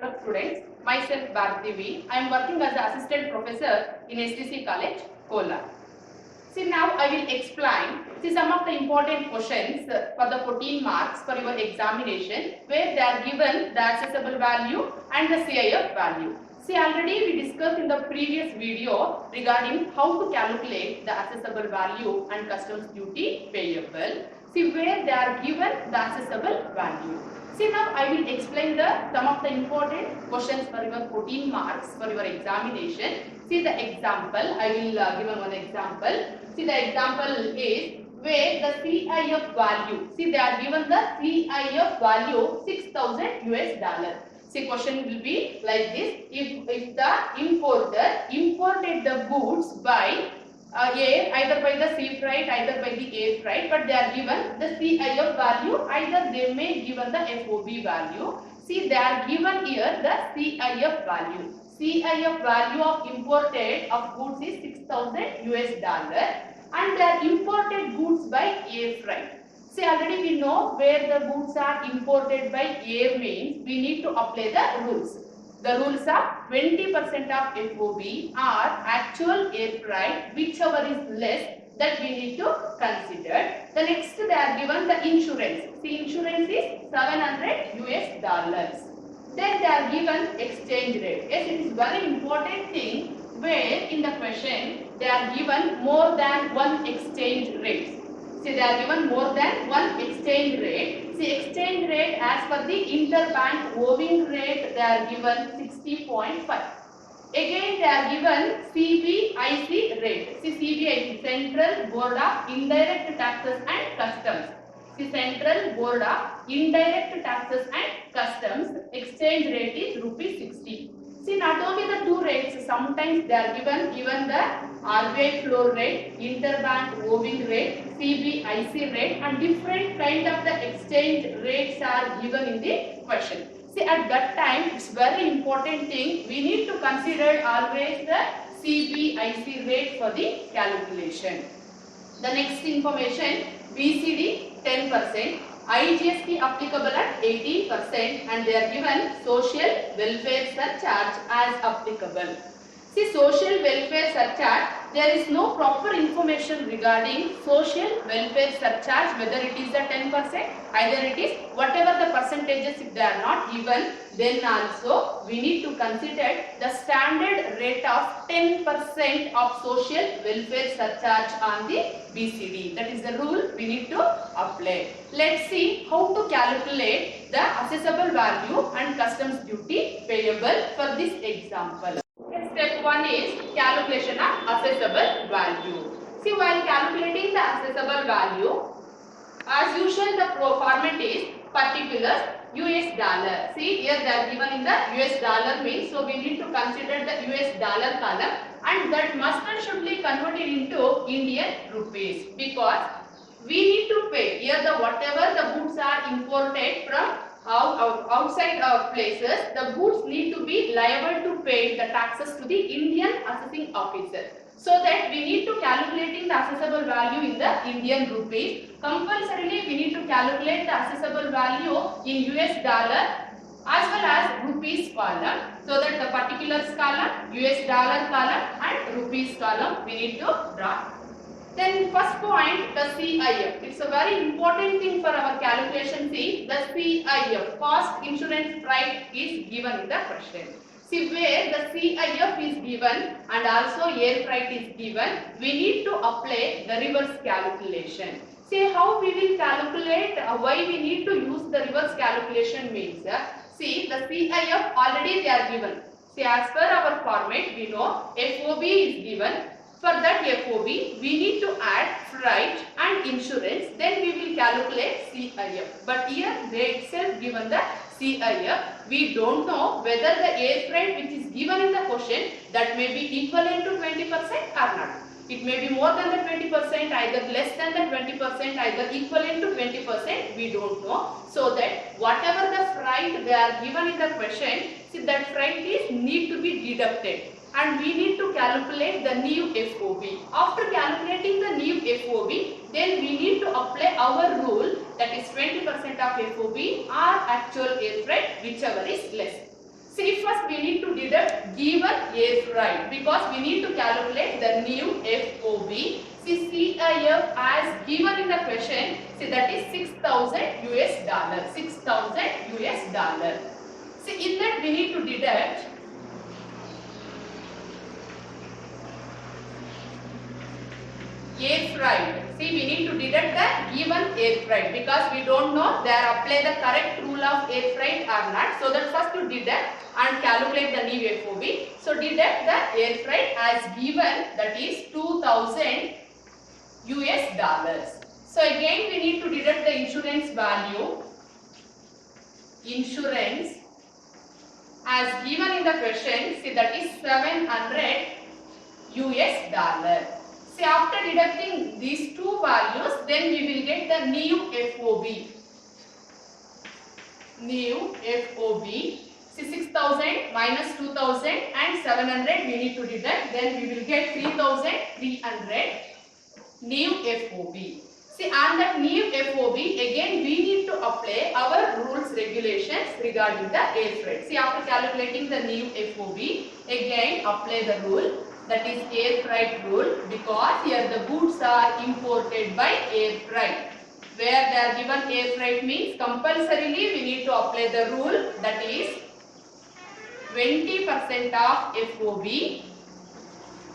Hello students, myself Bharati V. I am working as an assistant professor in STC College, Kolar. See, now I will explain some of the important questions for the 14 marks for your examination where they are given the accessible value and the CIF value. See, already we discussed in the previous video regarding how to calculate the accessible value and customs duty payable. See, where they are given the accessible value. See, now I will explain some of the important questions for your 14 marks for your examination. See the example, I will give one example. See, the example is where the CIF value, see they are given the CIF value 6,000 US dollar. See, question will be like this: if the importer imported the goods by air, either by the sea freight, either by the air freight, but they are given the CIF value, either they may given the FOB value. See, they are given here the CIF value. CIF value of imported of goods is 6,000 US dollar, and they are imported goods by air freight. See, already we know where the goods are imported by air means we need to apply the rules. The rules are 20% of FOB or actual air freight, whichever is less, that we need to consider. The next they are given the insurance. See, insurance is 700 US dollars. Then they are given exchange rate. Yes, it is very important thing where in the question they are given more than one exchange rate. See, they are given more than one exchange rate. See, exchange rate as per the interbank owing rate they are given 60.5. Again they are given CBIC rate. See, CBIC, Central Board of Indirect Taxes and Customs. See, Central Board of Indirect Taxes and Customs exchange rate is ₹60. See, not only the two rates, sometimes they are given even the RBI floor rate, interbank owing rate, CBIC rate, and different kind of the exchange rates are given in the question. See, at that time, it's very important thing, we need to consider always the CBIC rate for the calculation. The next information, BCD 10%, IGST applicable at 80%, and they are given social welfare surcharge as applicable. See, social welfare surcharge, there is no proper information regarding social welfare surcharge, whether it is a 10%, either it is whatever the percentages, if they are not given, then also we need to consider the standard rate of 10% of social welfare surcharge on the BCD. That is the rule we need to apply. Let's see how to calculate the accessible value and customs duty payable for this example. Step 1 is calculation of accessible value. See, while calculating the accessible value, as usual the format is particulars US dollar. See, here they are given in the US dollar means, so we need to consider the US dollar column, and that must and should be converted into Indian rupees, because we need to pay here the whatever the goods are imported from outside of places, the goods need to be liable to pay the taxes to the Indian assessing officer. So that we need to calculating the accessible value in the Indian rupees. Compulsorily we need to calculate the accessible value in US dollar as well as rupees column, so that the particulars column, US dollar column and rupees column we need to draw. Then first point, the CIF. It's a very important thing for our calculation. See, the CIF, cost insurance freight, is given in the question. See, where the CIF is given and also air freight is given, we need to apply the reverse calculation. See, how we will calculate, why we need to use the reverse calculation means, see, the CIF already they are given. See, as per our format, we know FOB is given. For that FOB, we need to add freight and insurance, then we will calculate CIF. But here they itself given the CIF. We don't know whether the air freight which is given in the question, that may be equivalent to 20% or not. It may be more than the 20%, either less than the 20%, either equivalent to 20%, we don't know. So that whatever the freight they are given in the question, see, that freight is need to be deducted, and we need to calculate the new FOB. After calculating the new FOB, then we need to apply our rule, that is 20% of FOB or actual air freight, whichever is less. See, first we need to deduct given air freight because we need to calculate the new FOB. See, CIF as given in the question, see that is $6,000 US. 6,000 US. See, in that we need to deduct air freight. See, we need to deduct the given air freight because we don't know they are apply the correct rule of air freight or not. So that first to deduct and calculate the new FOB. So deduct the air freight as given, that is $2,000 US. So again we need to deduct the insurance value. Insurance as given in the question, see that is $700 US. See, after deducting these two values, then we will get the new FOB. New FOB. See, 6,000 minus 2,000 and 700 we need to deduct. Then we will get 3,300 new FOB. See, on that new FOB, again we need to apply our rules, regulations regarding the air freight. See, after calculating the new FOB, again apply the rule. That is air freight rule because here the goods are imported by air freight. Where they are given air freight means compulsorily we need to apply the rule, that is 20% of FOB.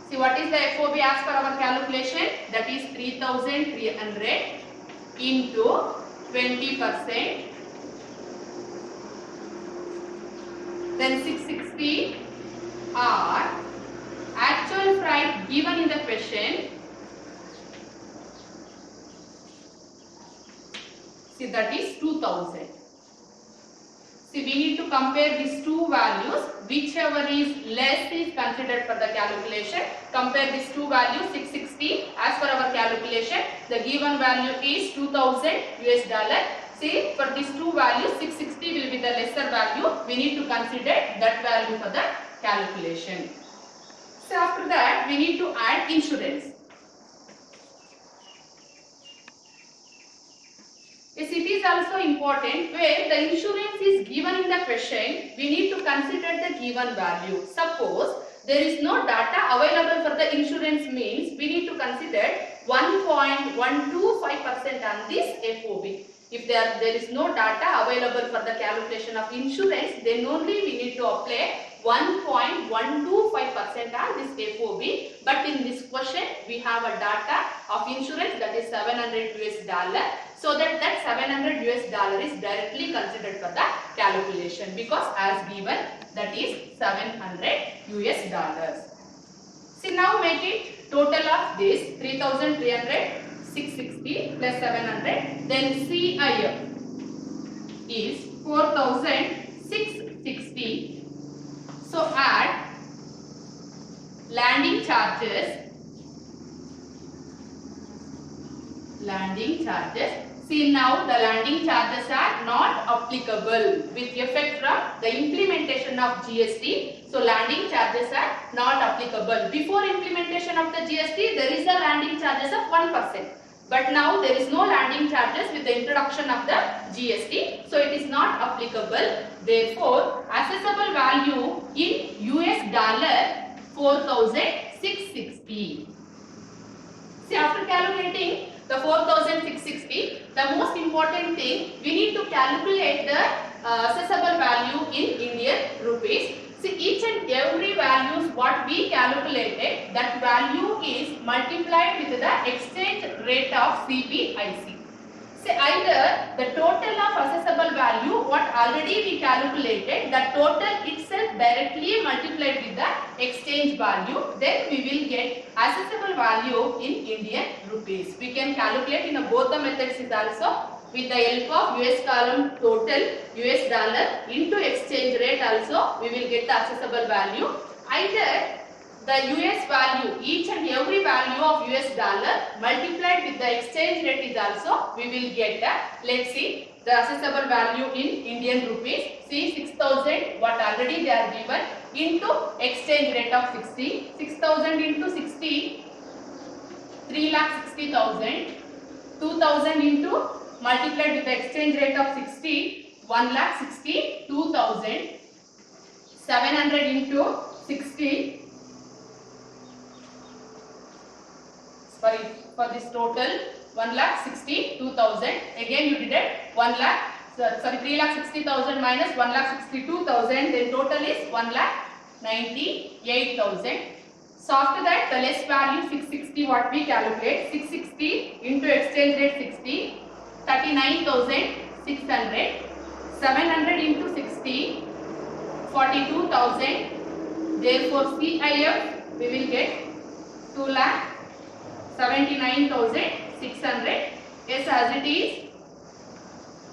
See, what is the FOB as per our calculation? That is 3,300 into 20%. Then 660 or actual freight given in the question. See, that is 2,000. See, we need to compare these two values. Whichever is less is considered for the calculation. Compare these two values. 660 as per our calculation. The given value is $2,000 US. See, for these two values 660 will be the lesser value. We need to consider that value for the calculation. So after that we need to add insurance. Yes, it is also important where the insurance is given in the question, we need to consider the given value. Suppose there is no data available for the insurance means we need to consider 1.125% on this FOB. If there is no data available for the calculation of insurance, then only we need to apply 1.125% on this FOB. But in this question we have a data of insurance, that is $700 US. So that $700 US is directly considered for the calculation because as given that is $700 US. See, now make it total of this 3,300, 660 plus 700. Then CIF is 4,660. So add landing charges. See, now the landing charges are not applicable with effect from the implementation of GST. So landing charges are not applicable. Before implementation of the GST, there is a landing charges of 1%. But now there is no landing charges with the introduction of the GST. So it is not applicable. Therefore, assessable value in US dollar 4,660. See, after calculating the 4,660, the most important thing, we need to calculate the assessable value in Indian rupees. See, each and every values what we calculated, that value is multiplied with the exchange rate of CPIC. See, either the total of assessable value what already we calculated, the total itself directly multiplied with the exchange value, then we will get assessable value in Indian rupees. We can calculate in both the methods is also with the help of US column total US dollar into exchange rate also we will get the assessable value. Either the US value, each and every value of US dollar multiplied with the exchange rate is also we will get the, let's see the assessable value in Indian rupees. See, 6,000 what already they are given into exchange rate of 60. 6,000 into 60, 3,60,000. 2,000 into multiplied with the exchange rate of 60, 1,62,000. 700 into 60. Sorry, for this total 1,62,000. Again you did it 3,60,000 minus 1,62,000. Then total is 1,98,000. So after that the less value 660 what we calculate, 660 into exchange rate 60, 39,600, 700 into 60, 42,000. Therefore CIF we will get 2,79,600. Yes, as it is.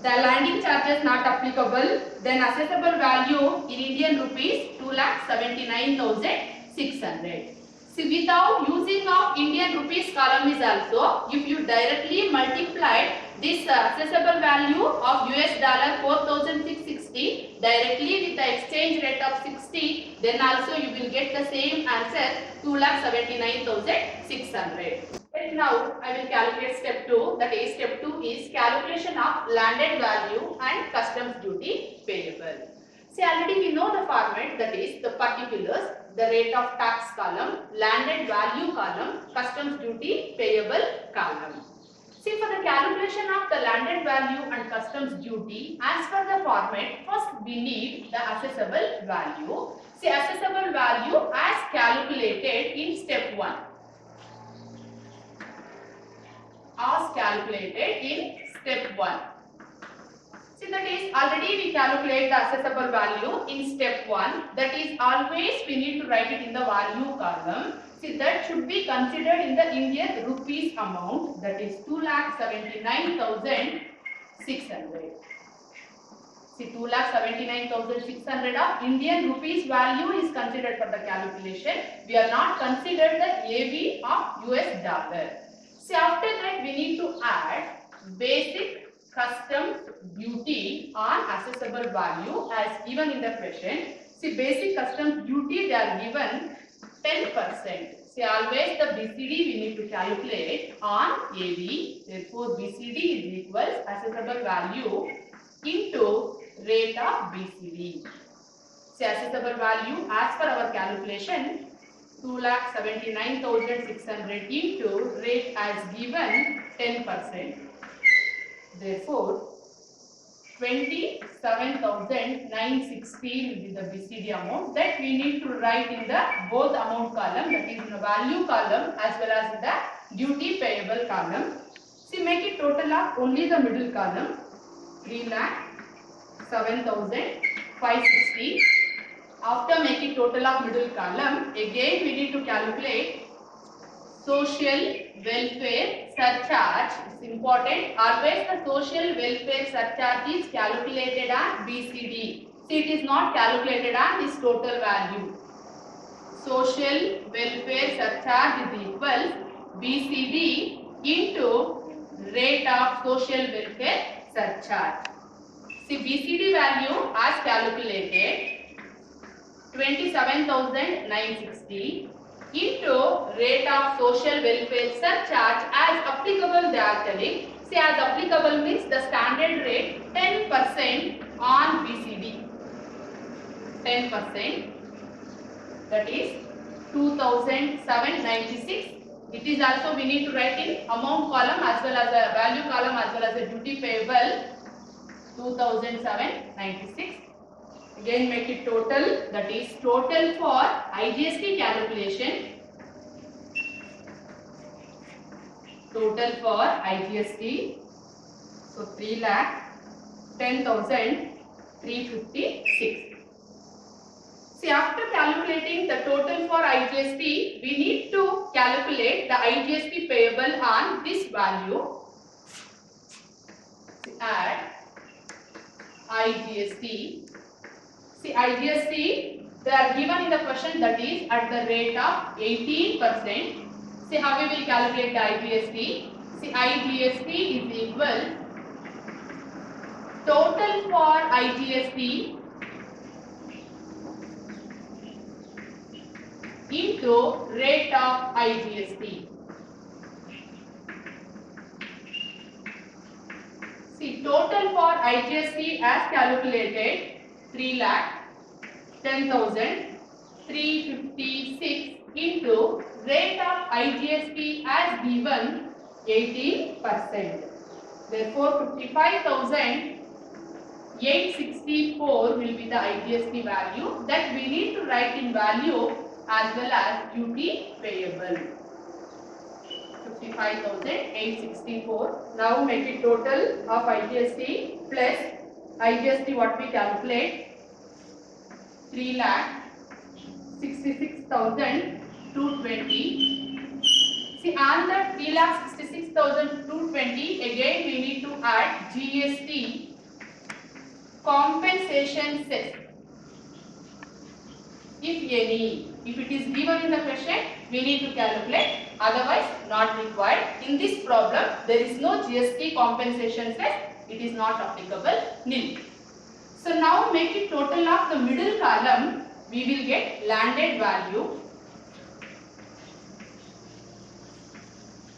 The landing charges not applicable. Then assessable value in Indian rupees 2,79,600. See, without using of Indian rupees column is also, if you directly multiply this assessable value of US dollar 4,660 directly with the exchange rate of 60, then also you will get the same answer 2,79,600. Now I will calculate step 2. That is, step 2 is calculation of landed value and customs duty payable. See, already we know the format, that is the particulars, the rate of tax column, landed value column, customs duty payable column. See, for the calculation of the landed value and customs duty, as per the format, first we need the assessable value. See, assessable value as calculated in step 1. As calculated in step 1. See, that is already we calculate the assessable value in step 1. That is always we need to write it in the value column. See, that should be considered in the Indian rupees amount, that is 2,79,600. See, 2,79,600 of Indian rupees value is considered for the calculation. We are not considered the AV of US dollar. See, after that we need to add basic customs duty on assessable value as given in the question. See, basic customs duty they are given 10%. See, always the BCD we need to calculate on AV. Therefore, BCD is equals assessable value into rate of BCD. See, assessable value as per our calculation 2,79,600 into rate as given 10%. Therefore, 27,960 will be the BCD amount that we need to write in the both amount column, that is in the value column as well as in the duty payable column. See, make it total of only the middle column 3,07,560. After making total of middle column, again we need to calculate social welfare surcharge. It's important. Always the social welfare surcharge is calculated on BCD. See, it is not calculated on this total value. Social welfare surcharge is equal BCD into rate of social welfare surcharge. See, BCD value as calculated 27,960 into rate of social welfare surcharge as applicable they are telling. See, as applicable means the standard rate 10% on BCD. 10%, that is 2,796. It is also we need to write in amount column as well as a value column as well as a duty payable 2,796. Again make it total, that is total for IGST calculation. Total for IGST, so 3,10,356. See, after calculating the total for IGST, we need to calculate the IGST payable on this value. See, add IGST. See, IGST, they are given in the question, that is at the rate of 18%. See, how we will calculate the IGST? See, IGST is equal total for IGST into rate of IGST. See, total for IGST as calculated 3 lakh. 10,356 into rate of IGST as given 18%. Therefore, 55,864 will be the IGST value that we need to write in value as well as duty payable. 55,864. Now make it total of IGST plus IGST what we calculate 3,66,220. See, on the 3,66,220 again we need to add GST compensation cess. If any, if it is given in the question, we need to calculate, otherwise not required. In this problem, there is no GST compensation cess, it is not applicable, nil. So now make it total of the middle column, we will get landed value.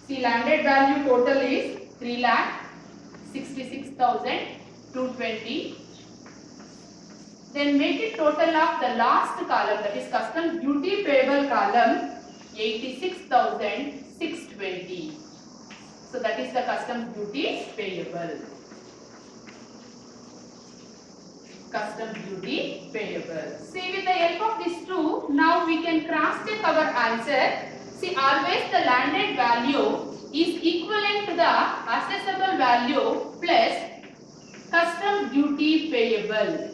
See, landed value total is 3,66,220. Then make it total of the last column, that is customs duty payable column, 86,620. So that is the customs duty payable. Customs duty payable. See, with the help of these two, now we can cross check our answer. See, always the landed value is equivalent to the assessable value plus customs duty payable.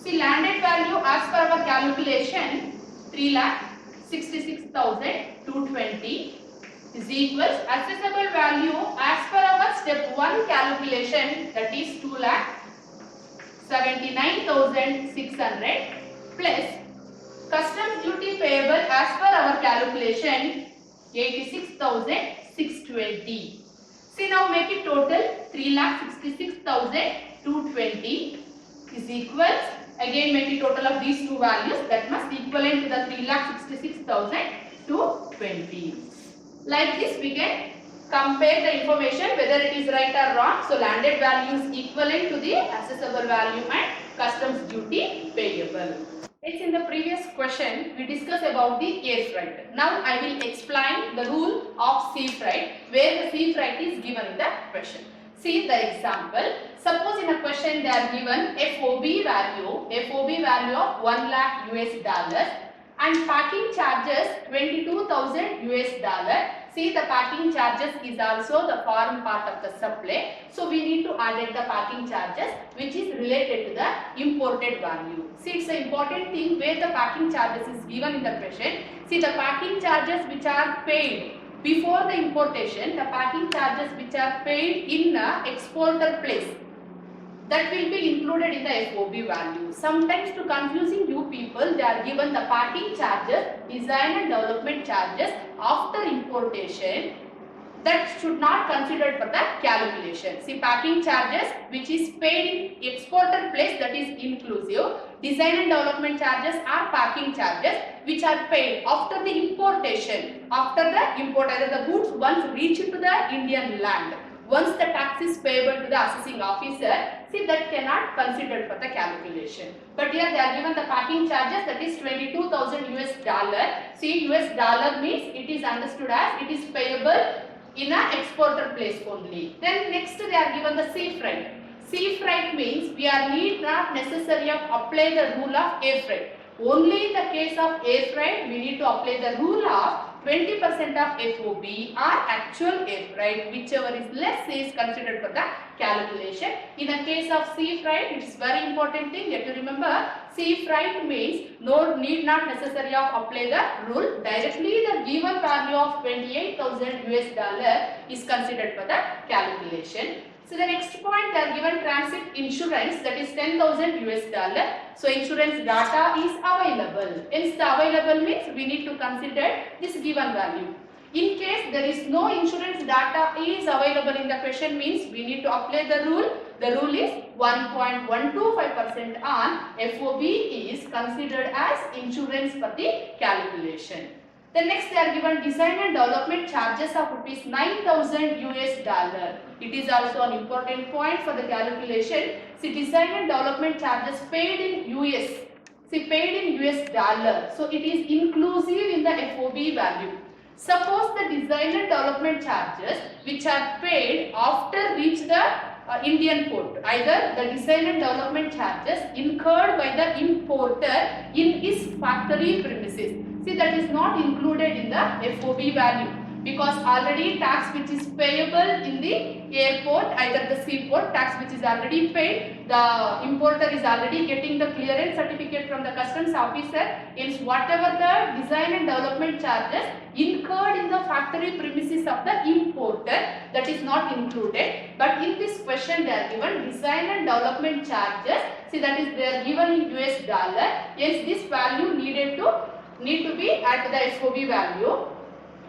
See, landed value as per our calculation 3,66,220 is equals assessable value as per our step 1 calculation, that is 2,79,600 plus customs duty payable as per our calculation 86,620. See, now make it total 3,66,220 is equals, again make it total of these two values, that must equivalent to the 3,66,220. Like this we can compare the information whether it is right or wrong. So landed value is equivalent to the assessable value and customs duty payable. It's in the previous question we discussed about the air freight. Now I will explain the rule of sea freight, where the sea freight is given in the question. See the example. Suppose in a question they are given FOB value of 1 lakh US dollars and packing charges 22,000 US dollar. See, the packing charges is also the foreign part of the supply. So we need to add the packing charges which is related to the imported value. See, it's an important thing where the packing charges is given in the question. See, the packing charges which are paid before the importation, the packing charges which are paid in the exporter place, that will be included in the FOB value. Sometimes to confusing you people, they are given the packing charges, design and development charges after importation, that should not considered for the calculation. See, packing charges which is paid in exporter place, that is inclusive. Design and development charges are packing charges which are paid after the importation, after the import, either the goods once reach to the Indian land. Once the tax is payable to the assessing officer, see, that cannot considered for the calculation. But here they are given the packing charges, that is 22,000 US dollar. See, US dollar means it is understood as it is payable in a exporter place only. Then next they are given the sea freight. Sea freight means we are need not necessary of apply the rule of air freight. Only in the case of air freight we need to apply the rule of 20% of FOB or actual air freight, whichever is less is considered for the calculation. In the case of sea freight, it is very important thing you have to remember. Sea freight means no need not necessary of apply the rule. Directly the given value of 28,000 US dollar is considered for the calculation. So the next point they are given transit insurance, that is 10,000 US dollar. So insurance data is available. Hence the available means we need to consider this given value. In case there is no insurance data is available in the question means we need to apply the rule. The rule is 1.125% on FOB is considered as insurance for the calculation. Then next they are given design and development charges of rupees 9,000 US dollar. It is also an important point for the calculation. See, design and development charges paid in US. See, paid in US dollar. So it is inclusive in the FOB value. Suppose the design and development charges which are paid after reach the Indian port, either the design and development charges incurred by the importer in his factory premises. See, that is not included in the FOB value, because already tax which is payable in the airport, either the seaport, tax which is already paid, the importer is already getting the clearance certificate from the customs officer. Hence, whatever the design and development charges incurred in the factory premises of the importer, that is not included. But in this question they are given design and development charges. See, that is they are given in US dollar. Yes, this value need to be at the FOB value.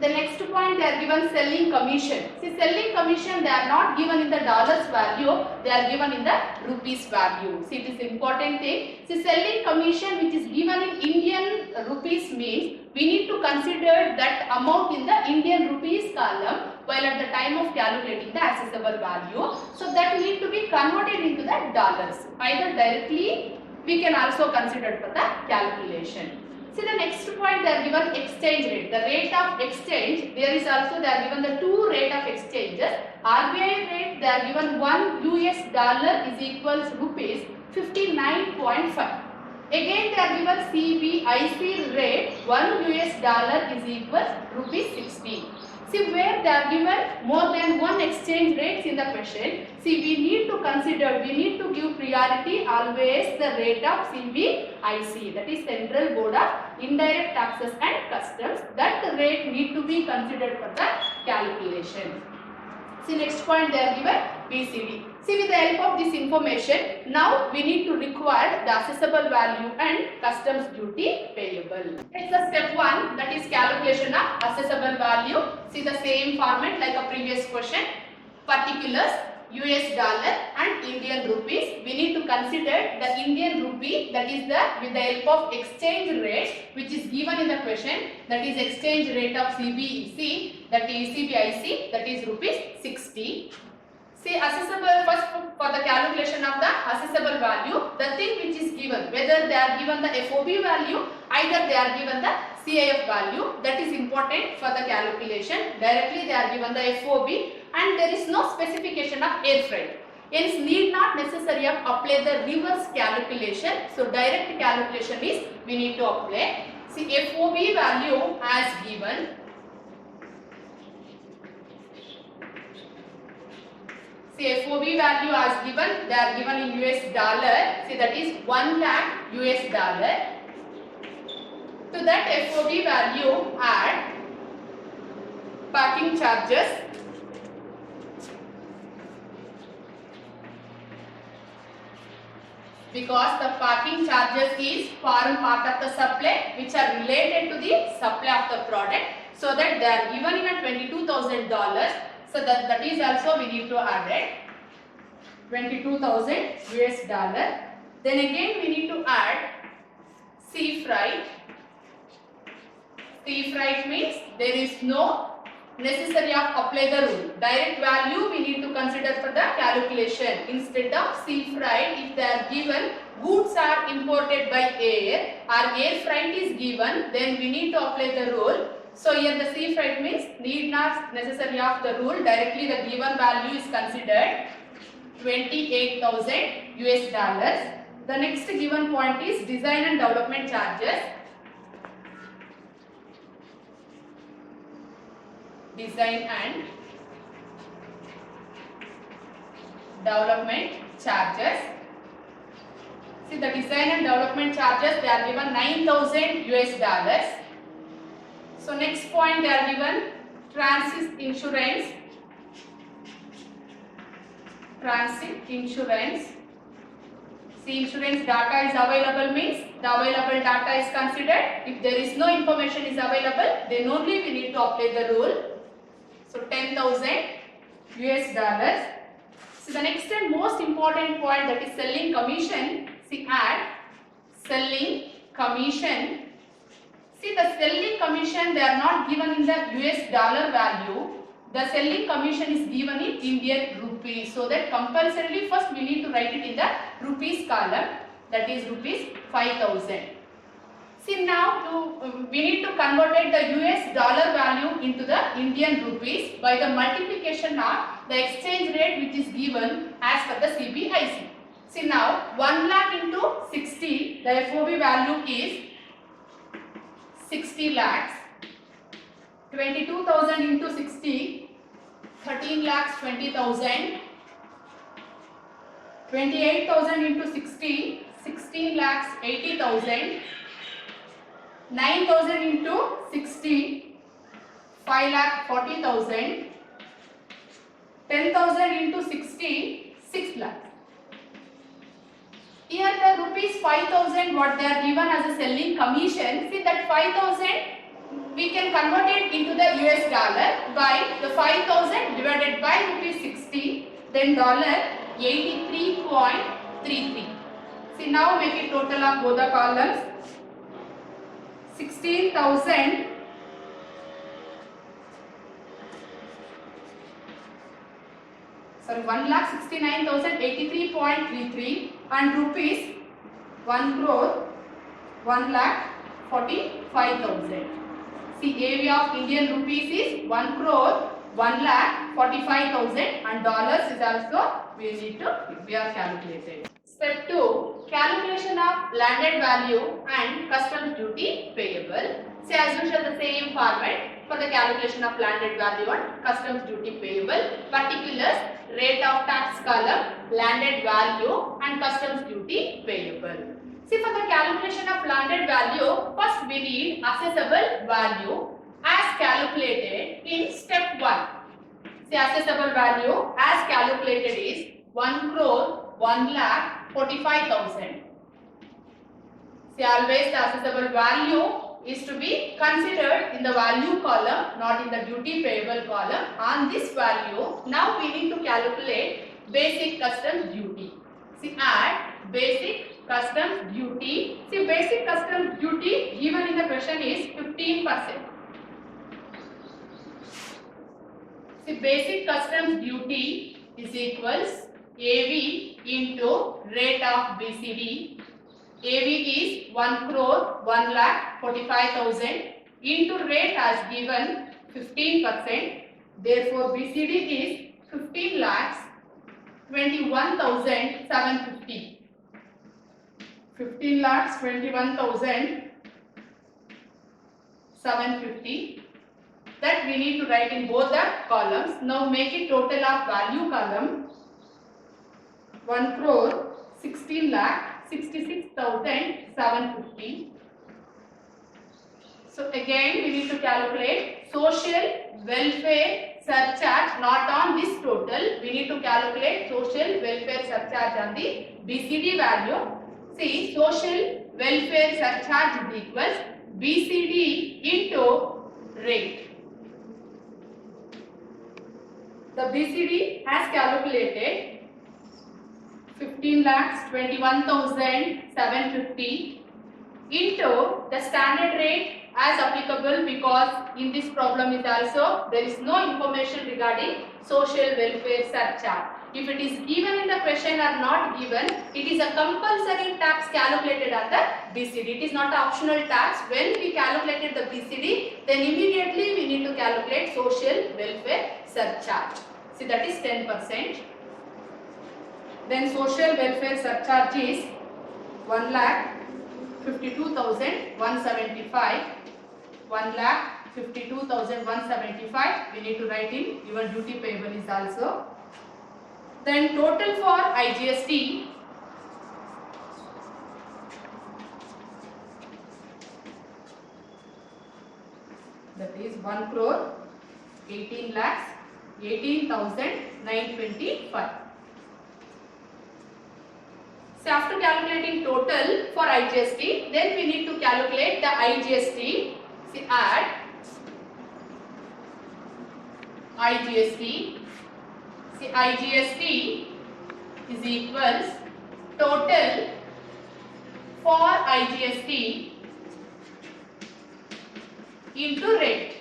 The next point they are given selling commission. See, selling commission they are not given in the dollars value, they are given in the rupees value. See, it is important thing. See, selling commission which is given in Indian rupees means we need to consider that amount in the Indian rupees column while at the time of calculating the assessable value. So that need to be converted into the dollars. Either directly we can also consider for the calculation. See, the next point they are given exchange rate. The rate of exchange, there is also they are given the two rate of exchanges. RBI rate they are given 1 US dollar is equals rupees 59.5. Again they are given CBIC rate 1 US dollar is equals rupees 60. See, where they are given more than one exchange rates in the question. See, we need to consider, we need to give priority always the rate of CBIC, that is Central Board of Indirect Taxes and Customs. That rate need to be considered for the calculation. See, next point they are given BCD. See, with the help of this information, now we need to require the assessable value and customs duty payable. It's the step 1, that is calculation of assessable value. See, the same format like a previous question. Particulars, US dollar and Indian rupees. We need to consider the Indian rupee, that is the with the help of exchange rate which is given in the question, that is exchange rate of CBEC, that is CBIC, that is rupees 60. See, assessable, first for the calculation of the assessable value, the thing which is given, whether they are given the FOB value, either they are given the CIF value, that is important for the calculation. Directly they are given the FOB and there is no specification of air freight. Hence, need not necessary of apply the reverse calculation. So, direct calculation is we need to apply. See, FOB value as given. See, FOB value as given, they are given in US dollar. See, that is 1 lakh US dollar. To that FOB value add packing charges, because the packing charges is form part of the supply which are related to the supply of the product, so that they are given in a $22,000. So that is also we need to add it 22,000 US dollar. Then again we need to add sea freight. Sea freight means there is no necessary of apply the rule. Direct value we need to consider for the calculation. Instead of sea freight, if they are given goods are imported by air or air freight is given, then we need to apply the rule. So here the sea freight means need not necessary of the rule, directly the given value is considered 28,000 US dollars. The next given point is design and development charges. Design and development charges. See, the design and development charges, they are given 9,000 US dollars. So next point they are given transit insurance. Transit insurance. See, insurance data is available means the available data is considered. If there is no information is available, then only we need to apply the rule. So 10,000 US dollars. So the next and most important point, that is selling commission. See, add selling commission. See, the selling commission, they are not given in the US dollar value. The selling commission is given in Indian rupees. So that compulsorily first we need to write it in the rupees column. That is rupees 5,000. See, now we need to convert the US dollar value into the Indian rupees by the multiplication of the exchange rate which is given as per the CBIC. See, now 1 lakh into 60, the FOB value is 60 lakhs. 22,000 into 60, 13 lakhs 20,000. 28,000 into 60, 16 lakhs 80,000. 9,000 into 60, 5 lakh 40,000. 10,000 into 60, 6 lakhs. Here the rupees 5,000 what they are given as a selling commission. See, that 5,000 we can convert it into the US dollar by the 5,000 divided by rupees 60, then $83.33. See, now make it total of both the columns. 16,000 1,69,083.33 and rupees 1 crore 1,45,000. See, AV of Indian rupees is 1 crore 1,45,000 and dollars is also we are calculated. Step 2, calculation of landed value and customs duty payable. See, as usual the same format for the calculation of landed value and customs duty payable. Particulars, rate of tax column, landed value and customs duty payable. See, for the calculation of landed value, first we need assessable value as calculated in step 1. See, assessable value as calculated is 1 crore 1,45,000. See, always the assessable value is to be considered in the value column, not in the duty payable column. On this value, now we need to calculate basic customs duty. See, add basic customs duty. See, basic customs duty given in the question is 15%. See, basic customs duty is equals AV into rate of BCD. AV is 1 crore 1,45,000 into rate as given 15%. Therefore, BCD is 15 lakhs 21,750. 15 lakhs 21,750. That we need to write in both the columns. Now make it total of value column. 1 crore 16 lakh 66,750. So again we need to calculate social welfare surcharge not on this total. We need to calculate social welfare surcharge on the BCD value. See, social welfare surcharge is equals BCD into rate. The BCD has calculated 15 lakhs 21,750 into the standard rate as applicable, because in this problem is also there is no information regarding social welfare surcharge. If it is given in the question or not given, it is a compulsory tax calculated on the BCD. It is not an optional tax. When we calculated the BCD, then immediately we need to calculate social welfare surcharge. See, that is 10%. Then social welfare surcharge is 1,52,175. 1,52,175. We need to write in. Even duty payable is also. Then total for IGST. That is 1 crore 18 lakhs 18,925. So after calculating total for IGST, then we need to calculate the IGST. See, add IGST. See, IGST is equals total for IGST into rate.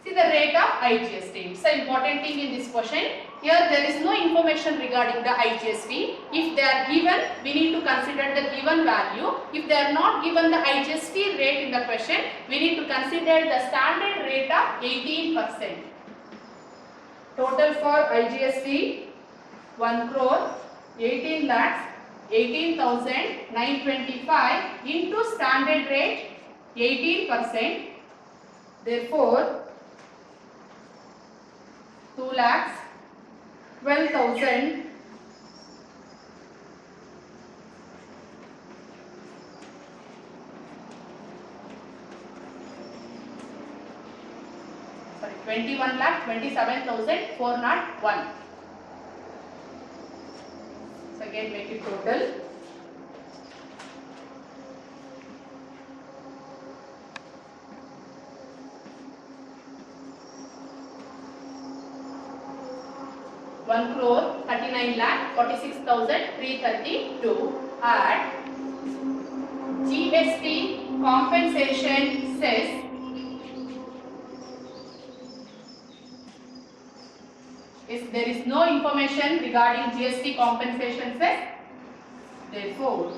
See the rate of IGST. It's an important thing in this question. Here there is no information regarding the IGST. If they are given, we need to consider the given value. If they are not given the IGST rate in the question, we need to consider the standard rate of 18%. Total for IGST 1 crore 18 lakhs 18,925 into standard rate 18%. Therefore 2 lakhs 12,000 21 lakh 27,401. So again make it total. One crore 39 lakh 46,332 at GST compensation cess there is no information regarding GST compensation cess. Therefore,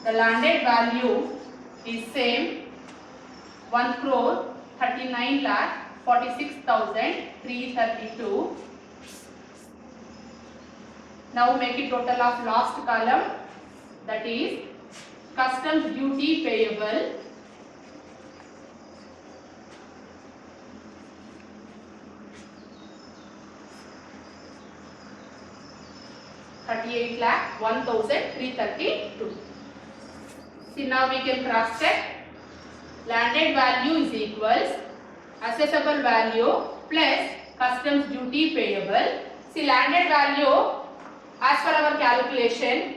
the landed value is same 1 crore 39 lakh 46,332. Now make it total of last column, that is customs duty payable. $38 lakh 1,332. See now we can cross check. Landed value is equals assessable value plus customs duty payable. See landed value as per our calculation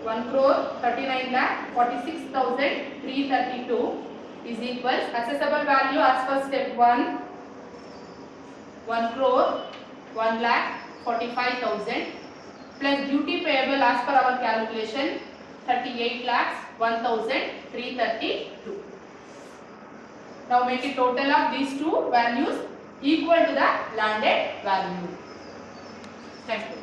1 crore 39 lakh 46,332 is equals assessable value as per step 1 1 crore 1 lakh 45,000 plus duty payable as per our calculation 38 lakhs 1,332. Now make a total of these two values equal to the landed value. Thank you.